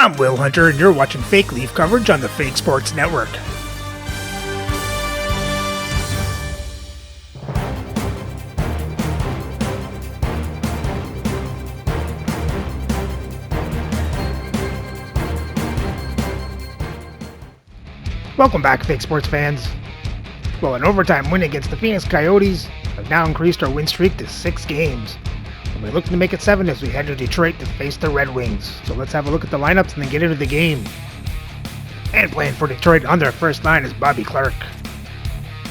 I'm Will Hunter, and you're watching Fake Leaf coverage on the Fake Sports Network. Welcome back, Fake Sports fans. Well, an overtime win against the Phoenix Coyotes have now increased our win streak to 6 games. And we're looking to make it 7 as we head to Detroit to face the Red Wings. So let's have a look at the lineups and then get into the game. And playing for Detroit on their first line is Bobby Clarke,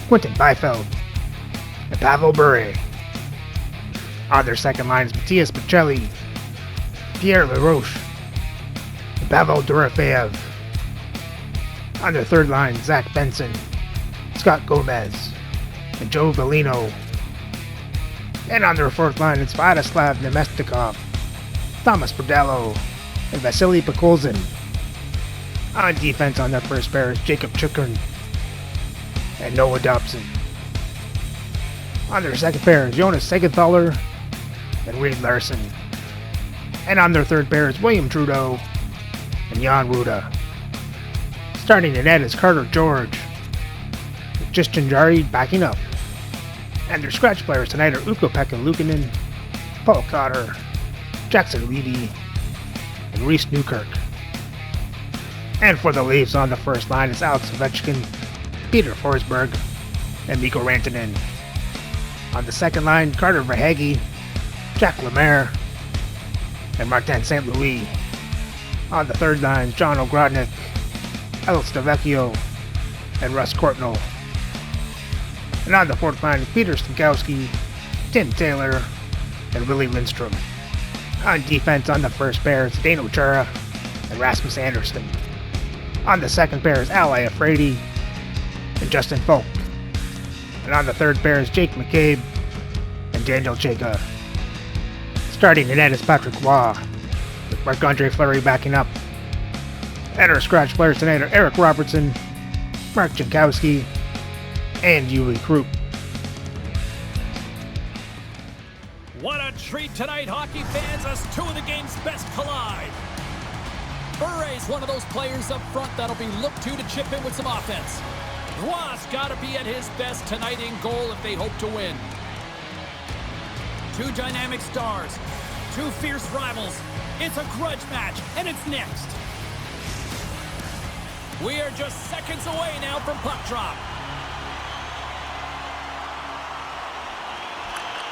Quinton Byfield, and Pavel Bure. On their second line is Matias Maccelli, Pierre LaRoche, and Pavel Dorofeyev. On their third line, Zach Benson, Scott Gomez, and Joe Velino. And on their fourth line, it's Vladislav Nemestikov, Thomas Bordello, and Vasily Pokolzin. On defense on their first pair is Jacob Chukrin and Noah Dobson. On their second pair is Jonas Segenthaler and Reed Larson. And on their third pair is William Trudeau and Jan Ruda. Starting in net is Carter George, with Justin Jari backing up. And their scratch players tonight are Ukko-Pekka Luukkonen, Paul Cotter, Jackson Levy, and Reese Newkirk. And for the Leafs on the first line is Alex Ovechkin, Peter Forsberg, and Mikko Rantanen. On the second line, Carter Verhaeghe, Jack Lemaire, and Martin St. Louis. On the third line, John Ogrodnik, Alex DeVecchio, and Russ Courtnall. And on the fourth line is Peter Stankowski, Tim Taylor, and Willie Lindstrom. On defense on the first pair is Dano Chara and Rasmus Andersson. On the second pair is Ali Afraidy and Justin Falk. And on the third pair is Jake McCabe and Daniel Chayka. Starting in net is Patrick Roy, with Marc-Andre Fleury backing up. And our scratch players tonight are Eric Robertson, Mark Jankowski, and Yuli Krupp. What a treat tonight, hockey fans, as two of the game's best collide. Bure's one of those players up front that'll be looked to chip in with some offense. Roy's got to be at his best tonight in goal if they hope to win. Two dynamic stars, two fierce rivals. It's a grudge match, and it's next. We are just seconds away now from puck drop.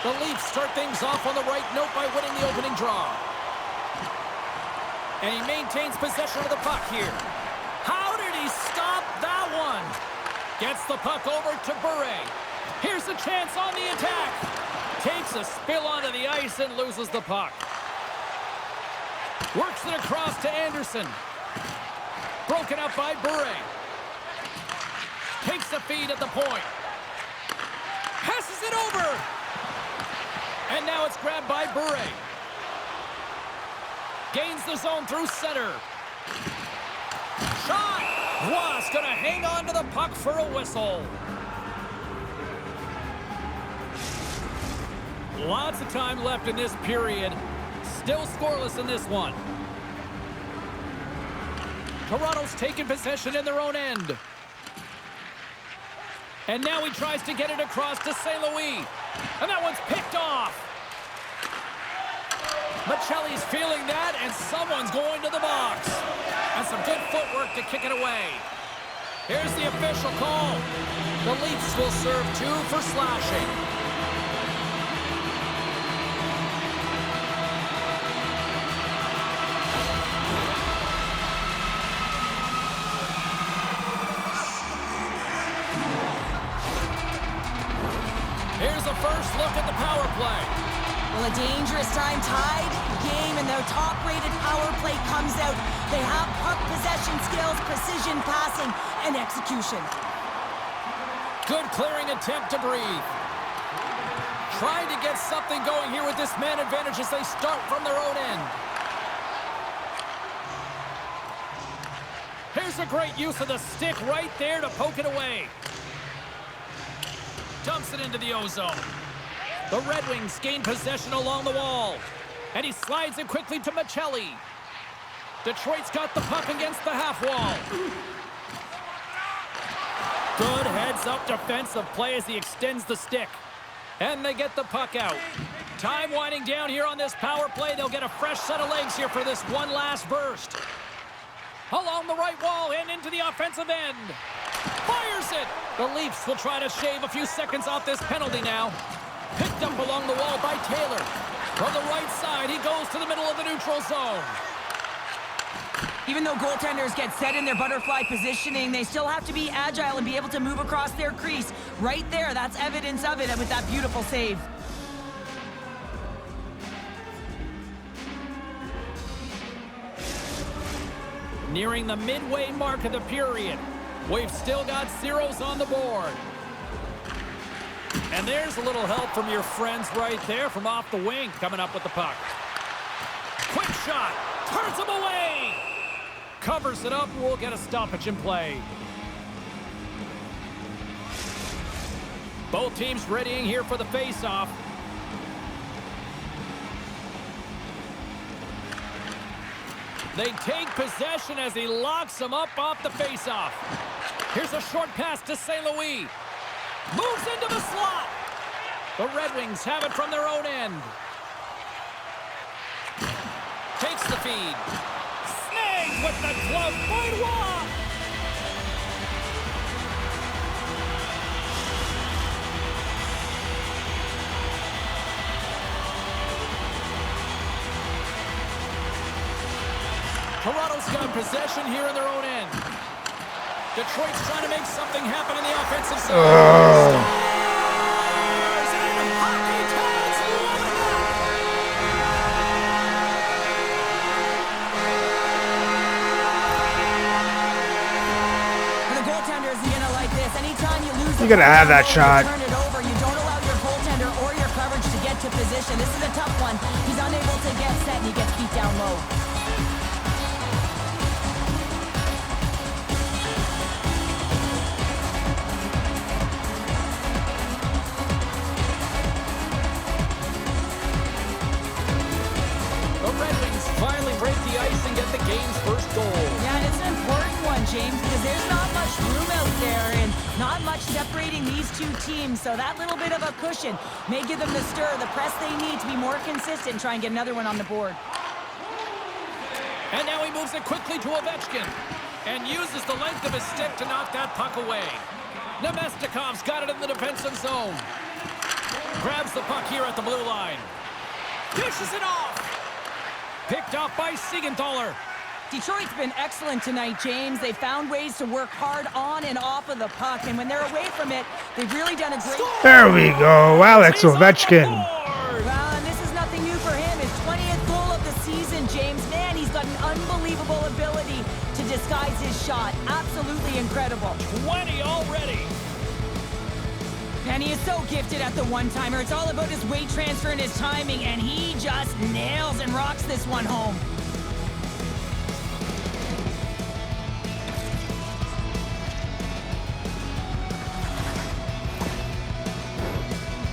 The Leafs start things off on the right note by winning the opening draw. And he maintains possession of the puck here. How did he stop that one? Gets the puck over to Bure. Here's a chance on the attack. Takes a spill onto the ice and loses the puck. Works it across to Anderson. Broken up by Bure. Takes the feed at the point. Passes it over. And now it's grabbed by Bure. Gains the zone through center. Shot! Roy's going to hang on to the puck for a whistle. Lots of time left in this period. Still scoreless in this one. Toronto's taking possession in their own end. And now he tries to get it across to St. Louis. And that one's picked off. Maccelli's feeling that, and someone's going to the box. And some good footwork to kick it away. Here's the official call. The Leafs will serve 2 for slashing. Here's a first look at the power play. Well, a dangerous time, tied game, and their top-rated power play comes out. They have puck possession skills, precision passing, and execution. Good clearing attempt to breathe. Trying to get something going here with this man advantage as they start from their own end. Here's a great use of the stick right there to poke it away. Dumps it into the O-zone. The Red Wings gain possession along the wall. And he slides it quickly to Maccelli. Detroit's got the puck against the half wall. Good heads-up defensive play as he extends the stick. And they get the puck out. Time winding down here on this power play. They'll get a fresh set of legs here for this one last burst. Along the right wall and into the offensive end. Fires it! The Leafs will try to shave a few seconds off this penalty now. Picked up along the wall by Taylor. From the right side, he goes to the middle of the neutral zone. Even though goaltenders get set in their butterfly positioning, they still have to be agile and be able to move across their crease. Right there, that's evidence of it with that beautiful save. Nearing the midway mark of the period. We've still got zeros on the board. And there's a little help from your friends right there from off the wing coming up with the puck. Quick shot. Turns him away. Covers it up. We'll get a stoppage in play. Both teams readying here for the face-off. They take possession as he locks him up off the face-off. Here's a short pass to St. Louis. Moves into the slot. The Red Wings have it from their own end. Takes the feed. Snags with the glove. Benoit. Toronto's got possession here in their own end. Detroit's trying to make something happen in the offensive side. You're gonna have that shot. Turn it over. You don't allow your goaltender or your coverage to get to position. This is a tough one. He's unable to get set and he gets beat down low. The Red Wings finally break the ice and get the game's first goal. Yeah, and it's an important one, James, because there's not much room out there and not much separating these two teams, so that little bit of a cushion may give them the stir, the press they need to be more consistent and try and get another one on the board. And now he moves it quickly to Ovechkin and uses the length of his stick to knock that puck away. Nemestikov's got it in the defensive zone. Grabs the puck here at the blue line. Dishes it off. Picked off by Siegenthaler. Detroit's been excellent tonight, James. They found ways to work hard on and off of the puck, and when they're away from it, they've really done a great job. There we go, Alex Ovechkin. Well, and this is nothing new for him. His 20th goal of the season, James. Man, he's got an unbelievable ability to disguise his shot. Absolutely incredible. 20 already. And he is so gifted at the one-timer. It's all about his weight transfer and his timing, and he just nails and rocks this one home.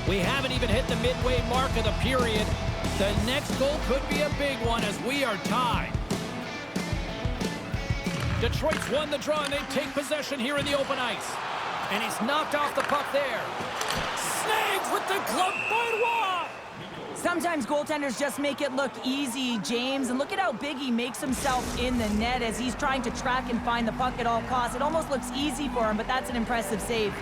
We haven't even hit the midway mark of the period. The next goal could be a big one as we are tied. Detroit's won the draw and they take possession here in the open ice. And he's knocked off the puck there. Snags with the glove. Benoit! Sometimes goaltenders just make it look easy, James. And look at how big he makes himself in the net as he's trying to track and find the puck at all costs. It almost looks easy for him, but that's an impressive save.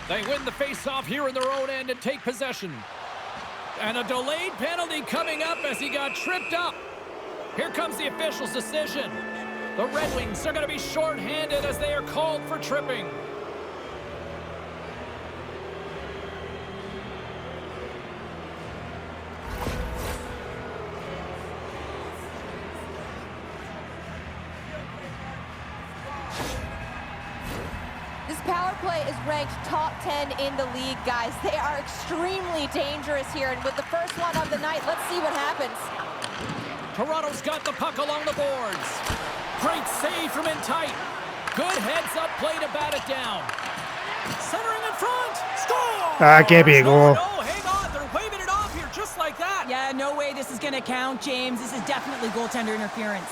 They win the face-off here in their own end and take possession. And a delayed penalty coming up as he got tripped up. Here comes the official's decision. The Red Wings are going to be shorthanded as they are called for tripping. This power play is ranked top 10 in the league, guys. They are extremely dangerous here, and with the first one of the night, let's see what happens. Toronto's got the puck along the boards. Great save from in tight. Good heads-up play to bat it down. Centering in front. Score! That can't be a goal. No, hang on. They're waving it off here just like that. that? Yeah, no way this is going to count, James. This is definitely goaltender interference.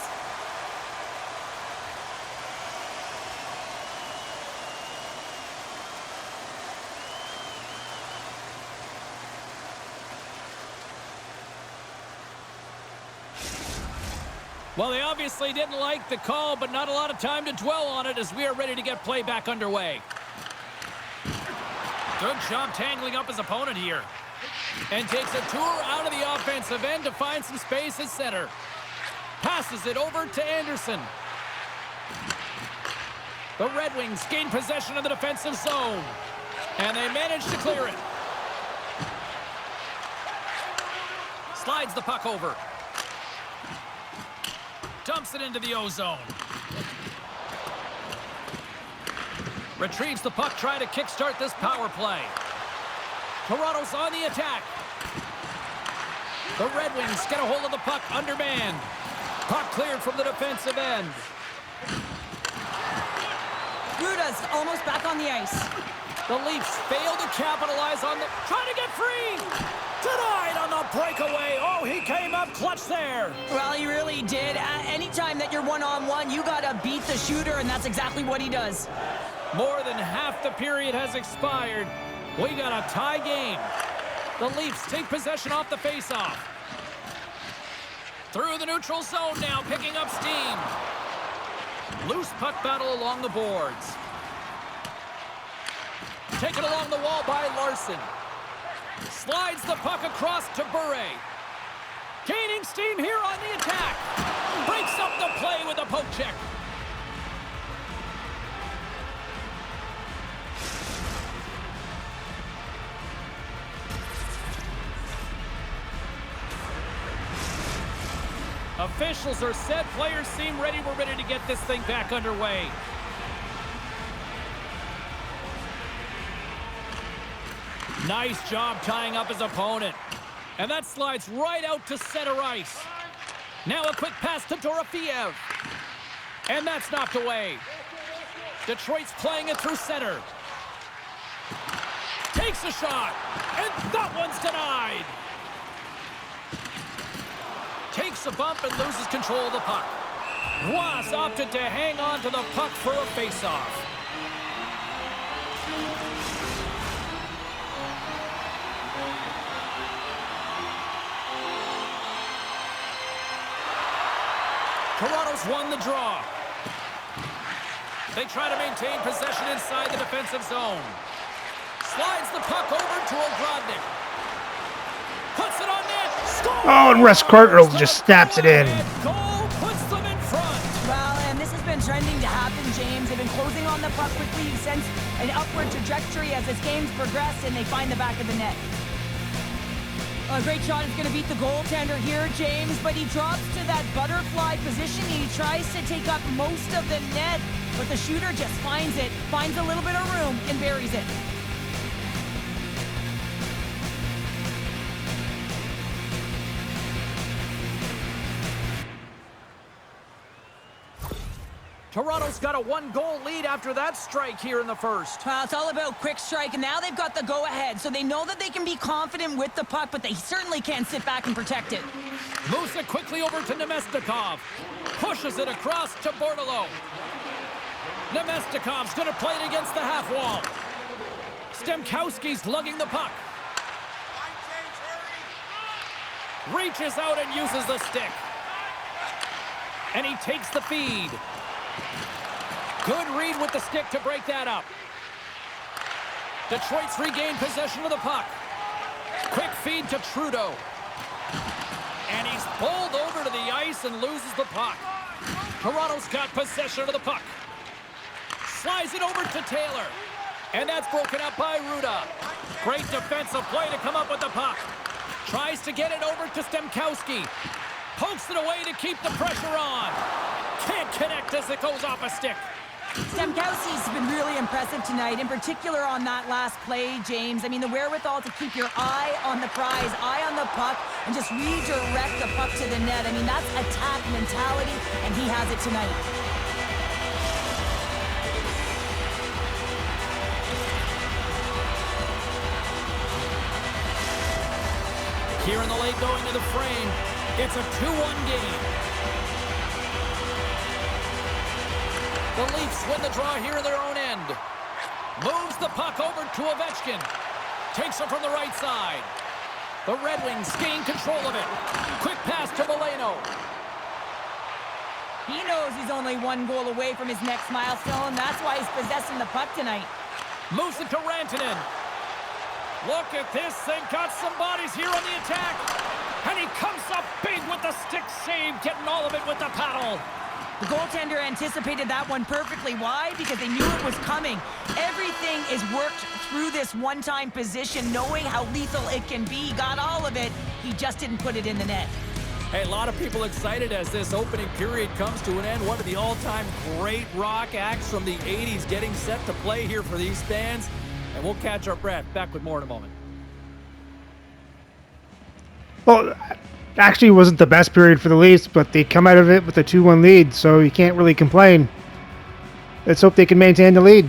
Well, they obviously didn't like the call, but not a lot of time to dwell on it as we are ready to get play back underway. Good job tangling up his opponent here. And takes a tour out of the offensive end to find some space at center. Passes it over to Anderson. The Red Wings gain possession of the defensive zone. And they manage to clear it. Slides the puck over. Dumps it into the O-zone. Retrieves the puck, trying to kickstart this power play. Toronto's on the attack. The Red Wings get a hold of the puck, undermanned. Puck cleared from the defensive end. Ruda's almost back on the ice. The Leafs fail to capitalize on the... Trying to get free! Denied on the breakaway. Oh, he came up clutch there. Well, he really did. Anytime that you're one-on-one, you got to beat the shooter, and that's exactly what he does. More than half the period has expired. We got a tie game. The Leafs take possession off the faceoff. Through the neutral zone now, picking up steam. Loose puck battle along the boards. Taken along the wall by Larson. Slides the puck across to Bure. Gaining steam here on the attack. Breaks up the play with a poke check. Officials are set. Players seem ready. We're ready to get this thing back underway. Nice job tying up his opponent. And that slides right out to center ice. Now a quick pass to Dorofeev. And that's knocked away. Detroit's playing it through center. Takes a shot. And that one's denied. Takes a bump and loses control of the puck. Ross opted to hang on to the puck for a faceoff. Toronto's won the draw. They try to maintain possession inside the defensive zone. Slides the puck over to Ogrodnik. Puts it on net. Score! Oh, and Russ Carter just snaps it in. Goal puts them in front. Well, and this has been trending to happen, James. They've been closing on the puck quickly. You sense an upward trajectory as this game's progressed, and they find the back of the net. A great shot is going to beat the goaltender here, James, but he drops to that butterfly position. He tries to take up most of the net, but the shooter just finds it, finds a little bit of room, and buries it. Toronto's got a one-goal lead after that strike here in the first. Well, it's all about quick strike, and now they've got the go-ahead, so they know that they can be confident with the puck, but they certainly can't sit back and protect it. Moves it quickly over to Nemestikov. Pushes it across to Bordeleau. Nemestikov's going to play it against the half wall. Stemkowski's lugging the puck. Reaches out and uses the stick. And he takes the feed. Good read with the stick to break that up. Detroit's regained possession of the puck. Quick feed to Trudeau. And he's bowled over to the ice and loses the puck. Toronto's got possession of the puck. Slides it over to Taylor. And that's broken up by Ruda. Great defensive play to come up with the puck. Tries to get it over to Stemkowski. Pokes it away to keep the pressure on. Can't connect as it goes off a stick. Stemkowski's been really impressive tonight, in particular on that last play, James. I mean, the wherewithal to keep your eye on the prize, eye on the puck, and just redirect the puck to the net. I mean, that's attack mentality, and he has it tonight. Here in the late going to the frame. It's a 2-1 game. The Leafs win the draw here in their own end. Moves the puck over to Ovechkin. Takes it from the right side. The Red Wings gain control of it. Quick pass to Milano. He knows he's only one goal away from his next milestone. That's why he's possessing the puck tonight. Moves it to Rantanen. Look at this. They've got some bodies here on the attack. And he comes up big with the stick save, getting all of it with the paddle. The goaltender anticipated that one perfectly. Why? Because they knew it was coming. Everything is worked through this one-time position, knowing how lethal it can be. He got all of it. He just didn't put it in the net. Hey, a lot of people excited as this opening period comes to an end. One of the all-time great rock acts from the 80s getting set to play here for these fans. And we'll catch our breath. Back with more in a moment. Well, actually, it wasn't the best period for the Leafs, but they come out of it with a 2-1 lead, so you can't really complain. Let's hope they can maintain the lead.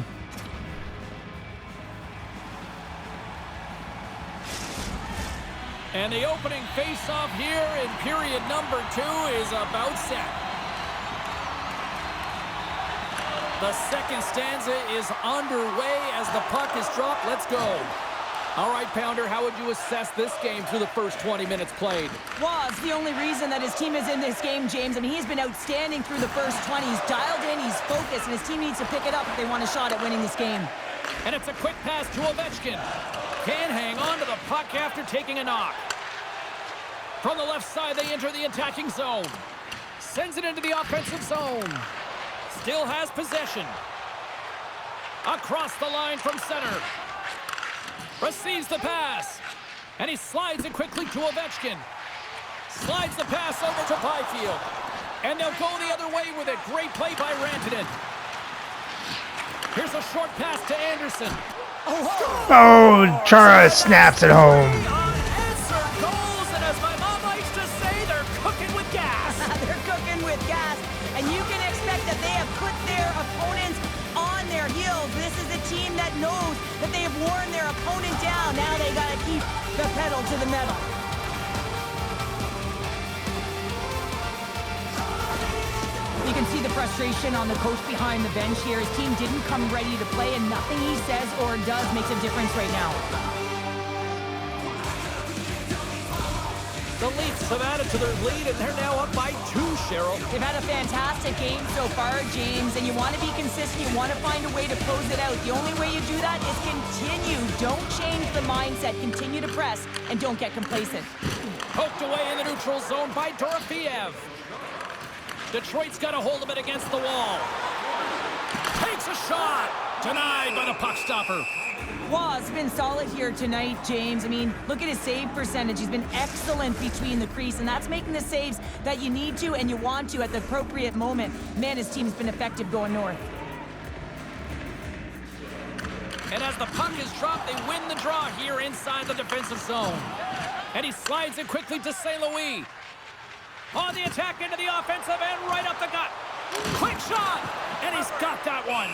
And the opening face-off here in period number 2 is about set. The second stanza is underway as the puck is dropped. Let's go. All right, Pounder, how would you assess this game through the first 20 minutes played? Well, it's the only reason that his team is in this game, James. I mean, he's been outstanding through the first 20. He's dialed in, he's focused, and his team needs to pick it up if they want a shot at winning this game. And it's a quick pass to Ovechkin. Can't hang on to the puck after taking a knock. From the left side, they enter the attacking zone. Sends it into the offensive zone. Still has possession. Across the line from center. Receives the pass. And he slides it quickly to Ovechkin. Slides the pass over to Byfield. And they'll go the other way with it. Great play by Rantanen. Here's a short pass to Anderson. Oh, Chara snaps it home. Unanswered goals, and as my mom likes to say, they're cooking with gas. They're cooking with gas, and you can expect that they have put their opponents on their heels. This is a team that knows that they have worn their opponent down. Now they got to keep the pedal to the metal. You can see the frustration on the coach behind the bench here. His team didn't come ready to play, and nothing he says or does makes a difference right now. The Leafs have added to their lead, and they're now up by 2, Cheryl. They've had a fantastic game so far, James, and you want to be consistent. You want to find a way to close it out. The only way you do that is continue. Don't change the mindset. Continue to press, and don't get complacent. Poked away in the neutral zone by Dorofeev. Detroit's got a hold of it against the wall. Takes a shot. Denied by the puck stopper. Waugh's been solid here tonight, James. I mean, look at his save percentage. He's been excellent between the crease, and that's making the saves that you need to and you want to at the appropriate moment. Man, his team's been effective going north. And as the puck is dropped, they win the draw here inside the defensive zone. And he slides it quickly to St. Louis. On the attack into the offensive end, right up the gut. Quick shot, and he's got that one.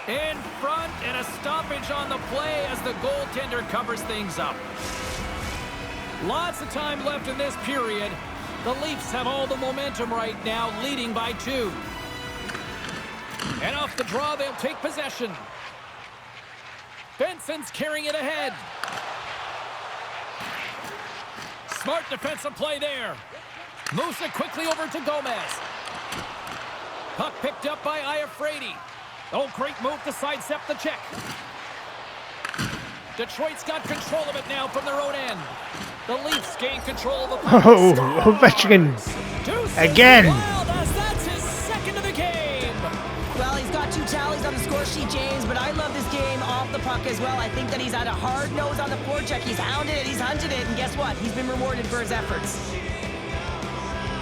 In front, and a stoppage on the play as the goaltender covers things up. Lots of time left in this period. The Leafs have all the momentum right now, leading by 2. And off the draw, they'll take possession. Benson's carrying it ahead. Smart defensive play there. Moves it quickly over to Gomez. Puck picked up by Iafrate. Oh, great move to sidestep the check. Detroit's got control of it now from their own end. The Leafs gain control of the puck. Oh, Ovechkin again. That's his second of the game. Well, he's got 2 tallies on the score sheet, James, but I love this game off the puck as well. I think that he's had a hard nose on the forecheck. He's hounded it, he's hunted it, and guess what? He's been rewarded for his efforts.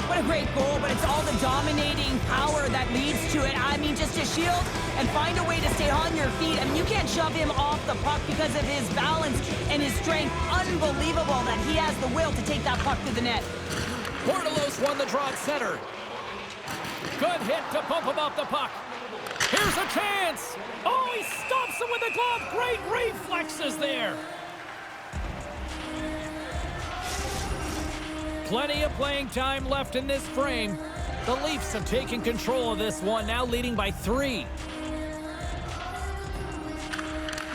What a great goal, but it's all the dominating power that leads to it. I mean, just to shield and find a way to stay on your feet. I mean, you can't shove him off the puck because of his balance and his strength. Unbelievable that he has the will to take that puck to the net. Bordelos won the draw at center. Good hit to bump him off the puck. Here's a chance. Oh, he stops him with the glove. Great reflexes there. Plenty of playing time left in this frame. The Leafs have taken control of this one, now leading by 3.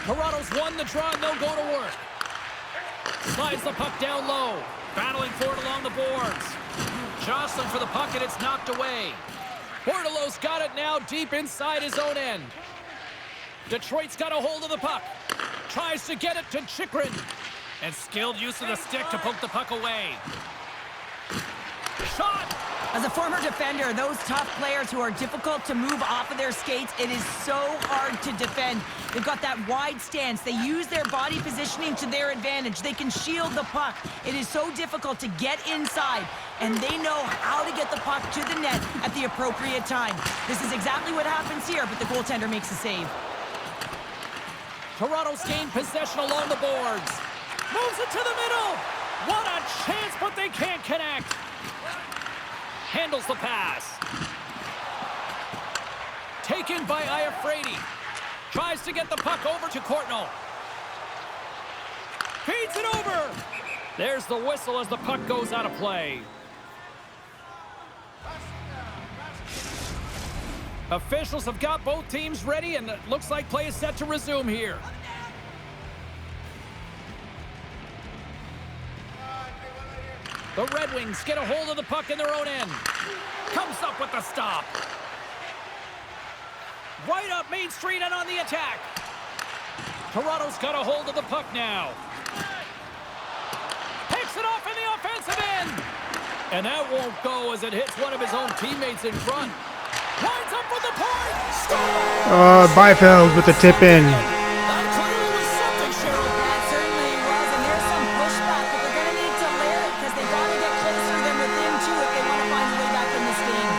Toronto's won the draw, and they'll go to work. Slides the puck down low. Battling for it along the boards. Jostling for the puck, and it's knocked away. Bordelow's got it now deep inside his own end. Detroit's got a hold of the puck. Tries to get it to Chychrun. And skilled use of the stick to poke the puck away. Shot! As a former defender, those tough players who are difficult to move off of their skates, it is so hard to defend. They've got that wide stance. They use their body positioning to their advantage. They can shield the puck. It is so difficult to get inside, and they know how to get the puck to the net at the appropriate time. This is exactly what happens here, but the goaltender makes a save. Toronto's gained possession along the boards. Moves it to the middle. What a chance, but they can't connect. Handles the pass. Taken by Iafrate. Tries to get the puck over to Courtnall. Feeds it over. There's the whistle as the puck goes out of play. Officials have got both teams ready, and it looks like play is set to resume here. The Red Wings get a hold of the puck in their own end. Comes up with the stop. Right up Main Street and on the attack. Toronto's got a hold of the puck now. Picks it off in the offensive end. And that won't go as it hits one of his own teammates in front. Lines up for the point. Score! Byfield with the tip in. That clearly was something, Cheryl. That certainly was, and there's some pushback, but they're going to need to layer it because they got to get closer than within 2 if they want to find a way back in this game.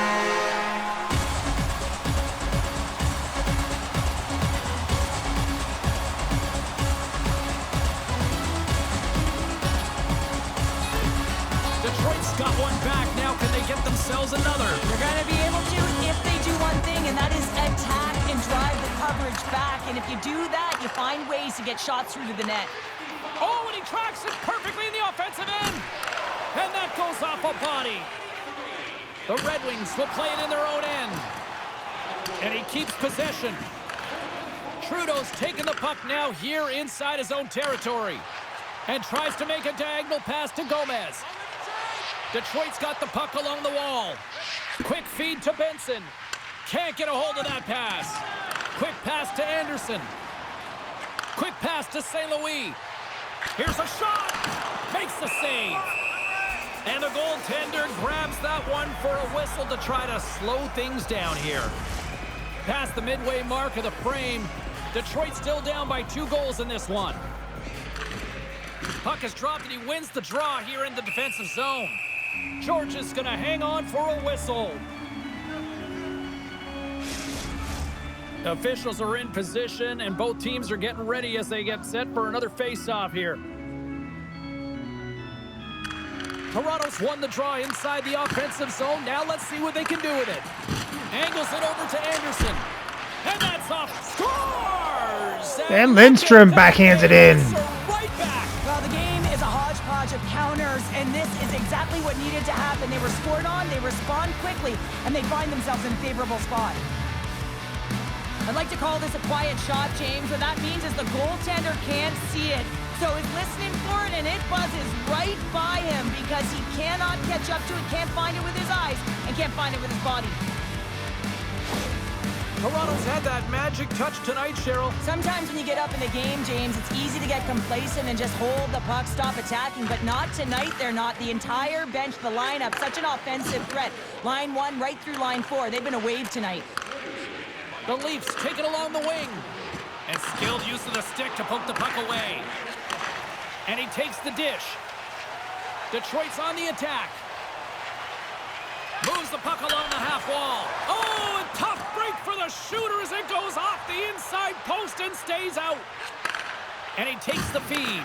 Detroit's got one back. Now can they get themselves another? They're going to be able to if they do one thing, and that is attack and drive the coverage back. And if you do that, you find ways to get shots through to the net. Oh, and he tracks it perfectly in the offensive end. And that goes off a body. The Red Wings will play it in their own end. And he keeps possession. Trudeau's taking the puck now here inside his own territory. And tries to make a diagonal pass to Gomez. Detroit's got the puck along the wall. Quick feed to Benson. Can't get a hold of that pass. Quick pass to Anderson. Quick pass to St. Louis. Here's a shot. Makes the save. And the goaltender grabs that one for a whistle to try to slow things down here. Past the midway mark of the frame, Detroit still down by 2 goals in this one. Puck is dropped and he wins the draw here in the defensive zone. George is going to hang on for a whistle. Officials are in position, and both teams are getting ready as they get set for another face-off here. Toronto's won the draw inside the offensive zone. Now let's see what they can do with it. Angles it over to Anderson. And that's off. Scores! And Lindstrom backhands it in. Right back. Well, the game is a hodgepodge of counters, and this is exactly what needed to happen. They were scored on, they respond quickly, and they find themselves in a favorable spot. I'd like to call this a quiet shot, James. What that means is the goaltender can't see it. So he's listening for it, and it buzzes right by him because he cannot catch up to it, can't find it with his eyes, and can't find it with his body. Toronto's had that magic touch tonight, Cheryl. Sometimes when you get up in the game, James, it's easy to get complacent and just hold the puck, stop attacking, but not tonight. They're not. The entire bench, the lineup, such an offensive threat. Line 1 right through line 4. They've been a wave tonight. The Leafs take it along the wing. And skilled use of the stick to poke the puck away. And he takes the dish. Detroit's on the attack. Moves the puck along the half wall. Oh, a tough break for the shooter as it goes off the inside post and stays out. And he takes the feed.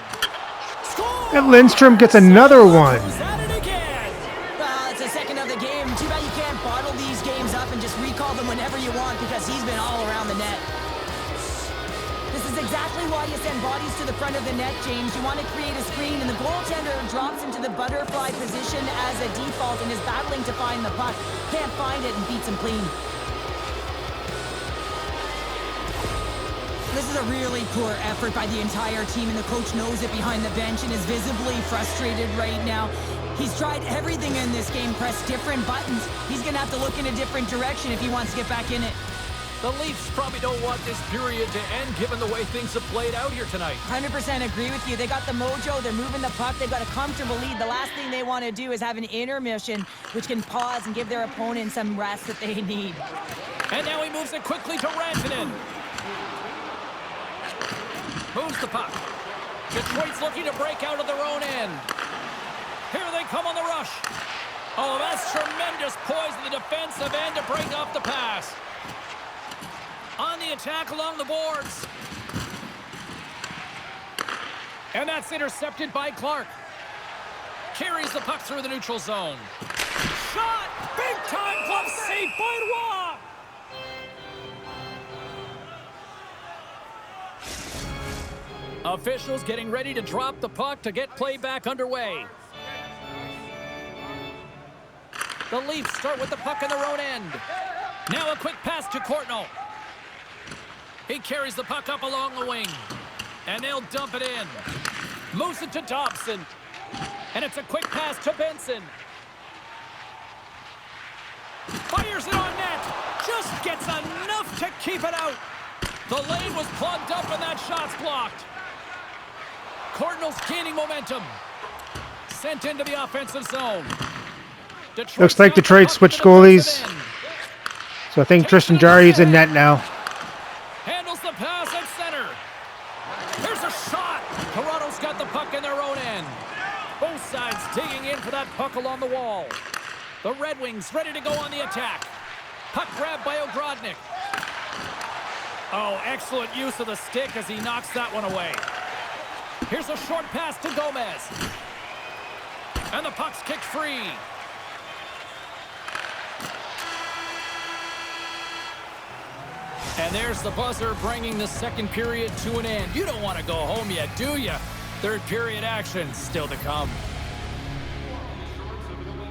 Score! And Lindstrom gets another one. He's at it again. Well, it's the second of the game. Too bad you can't bottle these games up and just recall them whenever you want because he's been all around the net. This is exactly why you send bodies to the front of the net, James. You want to create a screen, and the goaltender drops into the butterfly position as a default and is battling to find the puck. Can't find it and beats him clean. This is a really poor effort by the entire team, and the coach knows it behind the bench and is visibly frustrated right now. He's tried everything in this game, pressed different buttons. He's going to have to look in a different direction if he wants to get back in it. The Leafs probably don't want this period to end given the way things have played out here tonight. 100% agree with you. They got the mojo. They're moving the puck. They've got a comfortable lead. The last thing they want to do is have an intermission, which can pause and give their opponent some rest that they need. And now he moves it quickly to Rantanen. Moves the puck. Detroit's looking to break out of their own end. Here they come on the rush. Oh, that's tremendous poise in the defensive end to break off the pass. On the attack along the boards. And that's intercepted by Clark. Carries the puck through the neutral zone. Shot! Big time glove save by Roy! Officials getting ready to drop the puck to get play back underway. The Leafs start with the puck in their own end. Now a quick pass to Courtnall. He carries the puck up along the wing. And they'll dump it in. Moves it to Dobson. And it's a quick pass to Benson. Fires it on net. Just gets enough to keep it out. The lane was plugged up and that shot's blocked. Courtnall's gaining momentum. Sent into the offensive zone. Looks like Detroit switched goalies. So I think Tristan Jarry's in net now. Handles the pass at center. Here's a shot. Toronto's got the puck in their own end. Both sides digging in for that puck along the wall. The Red Wings ready to go on the attack. Puck grabbed by Ogrodnik. Oh, excellent use of the stick as he knocks that one away. Here's a short pass to Gomez. And the puck's kicked free. And there's the buzzer bringing the second period to an end. You don't want to go home yet, do you? Third period action still to come.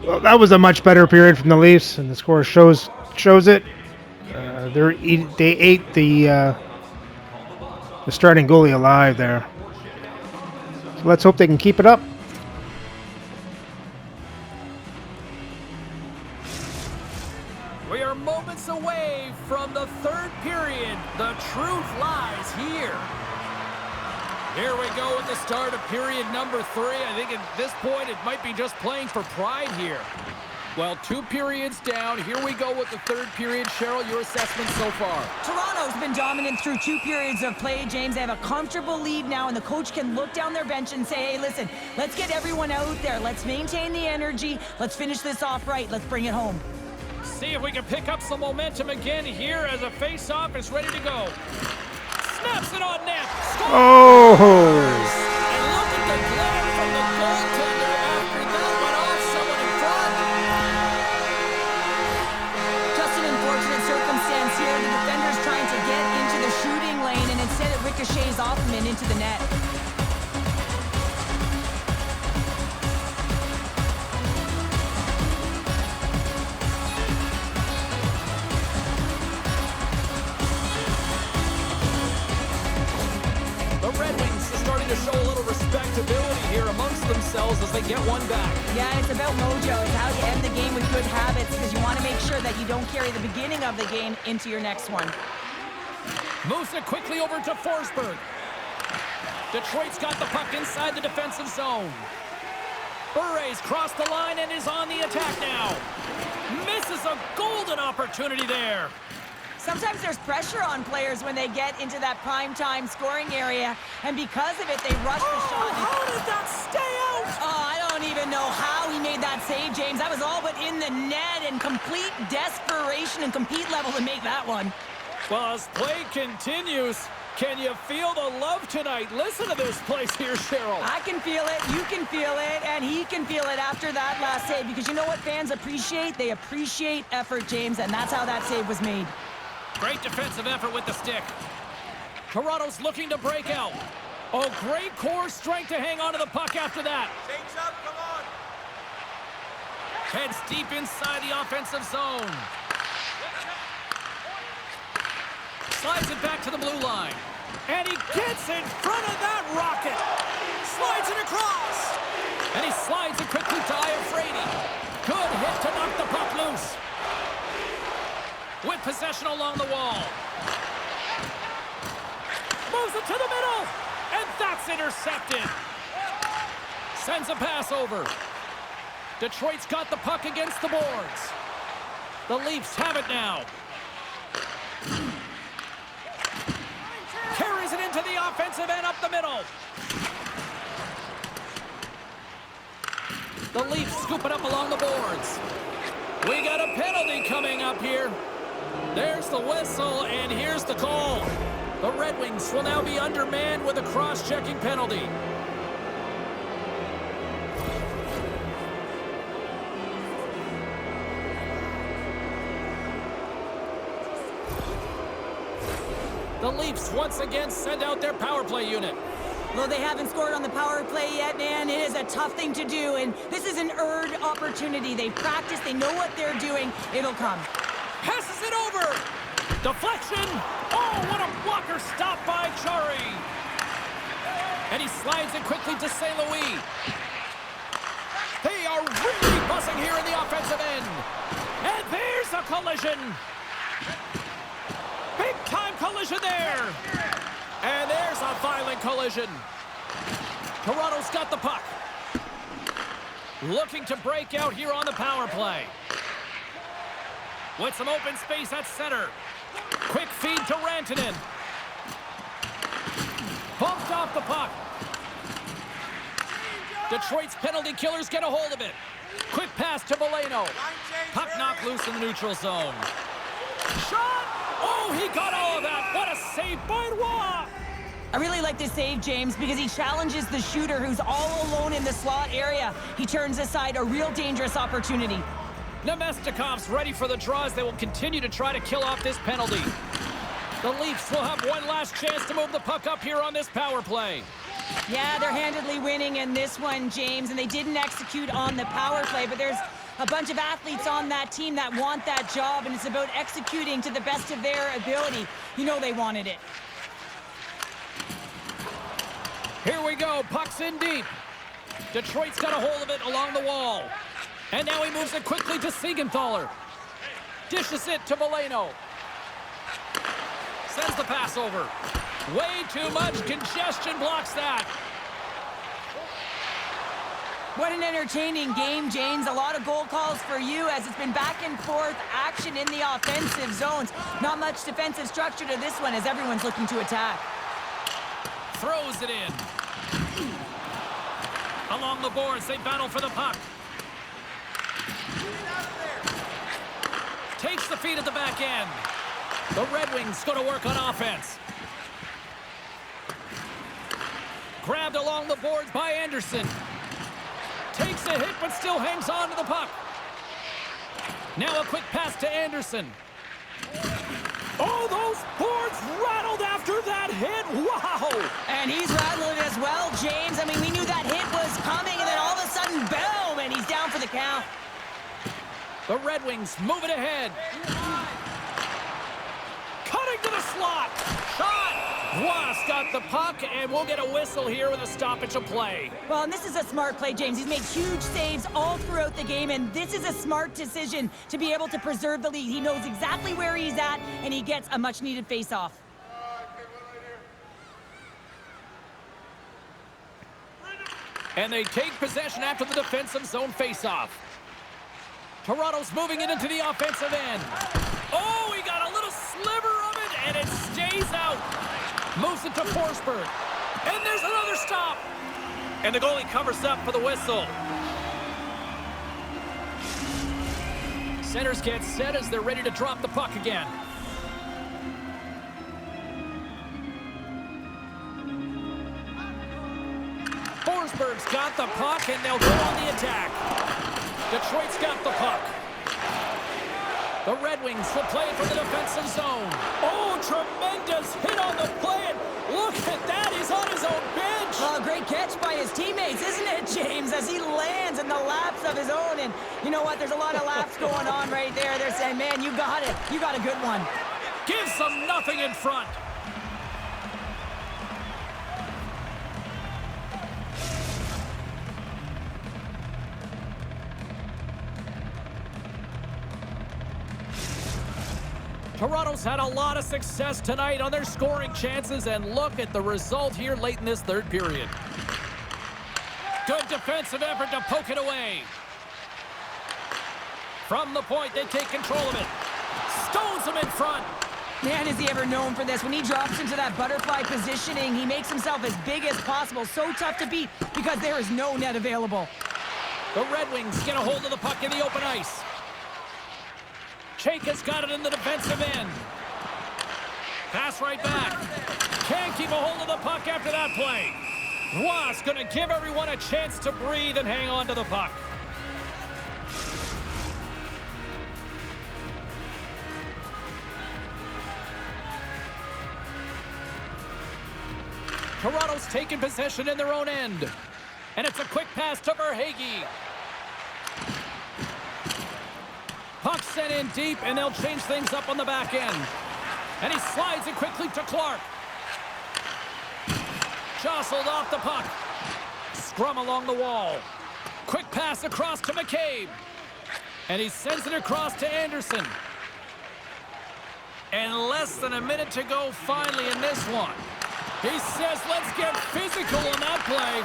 Well, that was a much better period from the Leafs, and the score shows it. They ate the starting goalie alive there. So let's hope they can keep it up. We are moments away from the third period. The truth lies here. Here we go with the start of period number 3. I think at this point it might be just playing for pride here. Well, 2 periods down. Here we go with the third period. Cheryl, your assessment so far? Toronto's been dominant through 2 periods of play, James. They have a comfortable lead now, and the coach can look down their bench and say, hey, listen, let's get everyone out there. Let's maintain the energy. Let's finish this off right. Let's bring it home. See if we can pick up some momentum again here as a face-off is ready to go. Snaps it on net. Scores! Oh! And look at the glare from the goaltender after that went off someone in front. Just an unfortunate circumstance here. The defender's trying to get into the shooting lane, and instead it ricochets off him and into the net. To show a little respectability here amongst themselves as they get one back. Yeah, it's about mojo. It's how you end the game with good habits, because you want to make sure that you don't carry the beginning of the game into your next one. Moves it quickly over to Forsberg. Detroit's got the puck inside the defensive zone. Bure's crossed the line and is on the attack now. Misses a golden opportunity there. Sometimes there's pressure on players when they get into that prime-time scoring area, and because of it, they rush the shot. How did that stay out? Oh, I don't even know how he made that save, James. That was all but in the net, and complete desperation and compete level to make that one. Well, as play continues, can you feel the love tonight? Listen to this place here, Cheryl. I can feel it, you can feel it, and he can feel it after that last save, because you know what fans appreciate? They appreciate effort, James, and that's how that save was made. Great defensive effort with the stick. Toronto's looking to break out. Oh, great core strength to hang on to the puck after that. Change up, come on. Heads deep inside the offensive zone. Slides it back to the blue line. And he gets in front of that rocket. Slides it across. And he slides it quickly to Iafrate. Good hit to knock the puck loose. With possession along the wall. Moves it to the middle. And that's intercepted. Sends a pass over. Detroit's got the puck against the boards. The Leafs have it now. Carries it into the offensive end up the middle. The Leafs scoop it up along the boards. We got a penalty coming up here. There's the whistle, and here's the call. The Red Wings will now be undermanned with a cross-checking penalty. The Leafs once again send out their power play unit. Though they haven't scored on the power play yet, man, it is a tough thing to do, and this is an earned opportunity. They've practiced, they know what they're doing. It'll come. Passes it over. Deflection. Oh, what a blocker stop by Chari. And he slides it quickly to St. Louis. They are really buzzing here in the offensive end. And there's a collision. Big time collision there. And there's a violent collision. Toronto's got the puck. Looking to break out here on the power play. With some open space at center. Quick feed to Rantanen. Bumped off the puck. Detroit's penalty killers get a hold of it. Quick pass to Veleno. Puck knocked loose in the neutral zone. Shot! Oh, he got all of that. What a save by Roy! I really like this save, James, because he challenges the shooter who's all alone in the slot area. He turns aside a real dangerous opportunity. Nemestikov's ready for the draw as they will continue to try to kill off this penalty. The Leafs will have one last chance to move the puck up here on this power play. Yeah, they're handedly winning in this one, James, and they didn't execute on the power play, but there's a bunch of athletes on that team that want that job, and it's about executing to the best of their ability. You know they wanted it. Here we go, puck's in deep. Detroit's got a hold of it along the wall. And now he moves it quickly to Siegenthaler. Dishes it to Veleno. Sends the pass over. Way too much congestion blocks that. What an entertaining game, James. A lot of goal calls for you as it's been back and forth action in the offensive zones. Not much defensive structure to this one as everyone's looking to attack. Throws it in. Along the boards, they battle for the puck. Takes the feed at the back end. The Red Wings go to work on offense. Grabbed along the boards by Anderson. Takes a hit but still hangs on to the puck. Now a quick pass to Anderson. Oh, those boards rattled after that hit. Wow! And he's rattling as well, James. I mean, we knew that hit was coming, and then all of a sudden, boom, and he's down for the count. The Red Wings move it ahead. Cutting to the slot. Shot! Ross got the puck, and we'll get a whistle here with a stoppage of play. Well, and this is a smart play, James. He's made huge saves all throughout the game, and this is a smart decision to be able to preserve the lead. He knows exactly where he's at, and he gets a much-needed face-off. And they take possession after the defensive zone face-off. Toronto's moving it into the offensive end. Oh, he got a little sliver of it, and it stays out. Moves it to Forsberg. And there's another stop. And the goalie covers up for the whistle. Centers get set as they're ready to drop the puck again. Forsberg's got the puck, and they'll go on the attack. Detroit's got the puck. The Red Wings will play it from the defensive zone. Oh, tremendous hit on the play. And look at that. He's on his own bench. Well, great catch by his teammates, isn't it, James? As he lands in the laps of his own. And you know what? There's a lot of laps going on right there. They're saying, man, you got it. You got a good one. Gives them nothing in front. Toronto's had a lot of success tonight on their scoring chances, and look at the result here late in this third period. Good defensive effort to poke it away. From the point, they take control of it. Stones him in front. Man, is he ever known for this. When he drops into that butterfly positioning, he makes himself as big as possible. So tough to beat because there is no net available. The Red Wings get a hold of the puck in the open ice. Chake has got it in the defensive end. Pass right back. Can't keep a hold of the puck after that play. Roy's going to give everyone a chance to breathe and hang on to the puck. Toronto's taking possession in their own end. And it's a quick pass to Verhaeghe. Puck sent in deep, and they'll change things up on the back end. And he slides it quickly to Clark. Jostled off the puck. Scrum along the wall. Quick pass across to McCabe. And he sends it across to Anderson. And less than a minute to go finally in this one. He says, let's get physical on that play.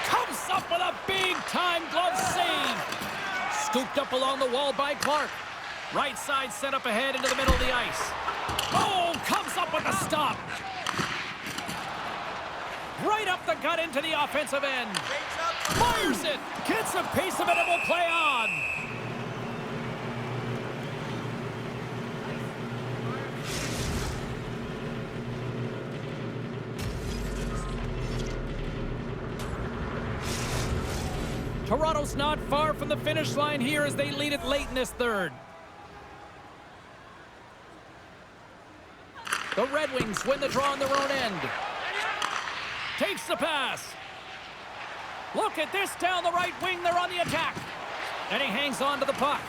Comes up with a big-time glove save. Scooped up along the wall by Clark. Right side set up ahead into the middle of the ice. Oh, comes up with a stop. Right up the gut into the offensive end. Fires it. Gets a piece of it and will play on. Toronto's not far from the finish line here as they lead it late in this third. The Red Wings win the draw on their own end. Takes the pass. Look at this down the right wing. They're on the attack. And he hangs on to the puck.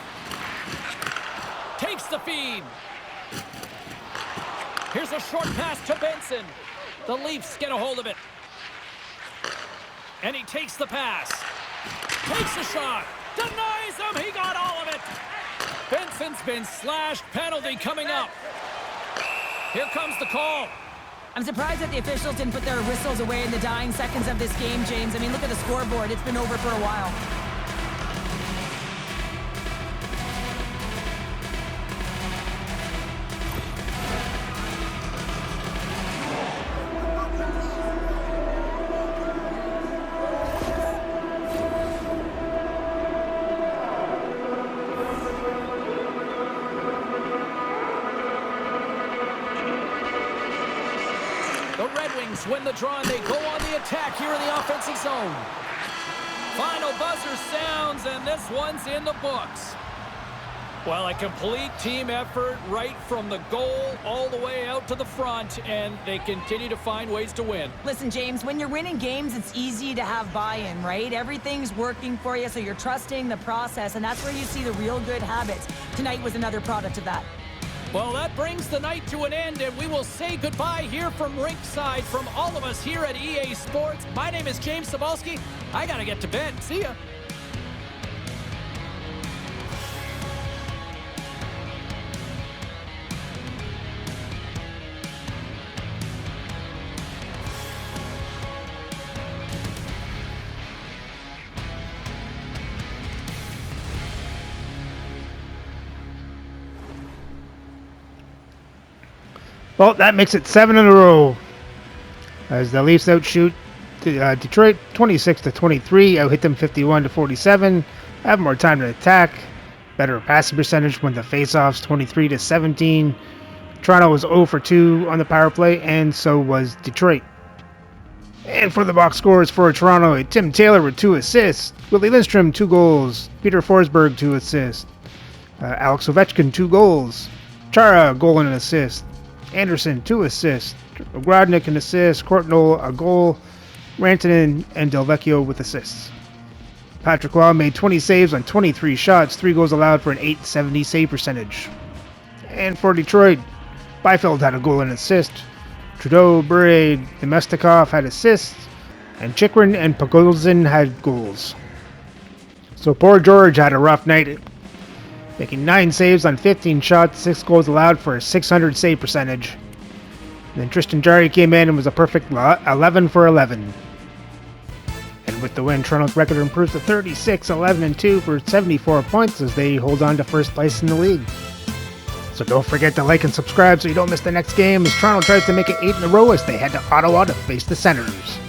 Takes the feed. Here's a short pass to Benson. The Leafs get a hold of it. And he takes the pass. Takes a shot. Denies him. He got all of it. Benson's been slashed. Penalty coming up. Here comes the call. I'm surprised that the officials didn't put their whistles away in the dying seconds of this game, James. I mean, look at the scoreboard. It's been over for a while. Win the draw and they go on the attack here in the offensive zone. Final buzzer sounds and this one's in the books. Well, a complete team effort right from the goal all the way out to the front, and they continue to find ways to win. Listen, James, when you're winning games, it's easy to have buy-in, right? Everything's working for you, so you're trusting the process, and that's where you see the real good habits. Tonight was another product of that. Well, that brings the night to an end, and we will say goodbye here from Rinkside from all of us here at EA Sports. My name is James Cybulski. I got to get to bed. See ya. Well, that makes it 7 in a row as the Leafs outshoot Detroit 26-23, out hit them 51-47, have more time to attack, better passing percentage when the faceoffs 23-17. Toronto was 0 for 2 on the power play, and so was Detroit. And for the box scores for Toronto, Tim Taylor with 2 assists, Willie Lindstrom 2 goals, Peter Forsberg 2 assists, Alex Ovechkin, 2 goals. Chara, a goal and an assist. Anderson, 2 assists. Grodnik, an assist. Courtnall, a goal. Rantanen and Delvecchio with assists. Patrick Roy made 20 saves on 23 shots, 3 goals allowed for an .870 save percentage. And for Detroit, Byfield had a goal and assist. Trudeau, Bure, Domestikov had assists, and Chychrun and Pogozin had goals. So poor George had a rough night, making 9 saves on 15 shots, 6 goals allowed for a .600 save percentage. And then Tristan Jarry came in and was a perfect 11 for 11. And with the win, Toronto's record improves to 36-11-2 for 74 points as they hold on to first place in the league. So don't forget to like and subscribe so you don't miss the next game as Toronto tries to make it 8 in a row as they head to Ottawa to face the Senators.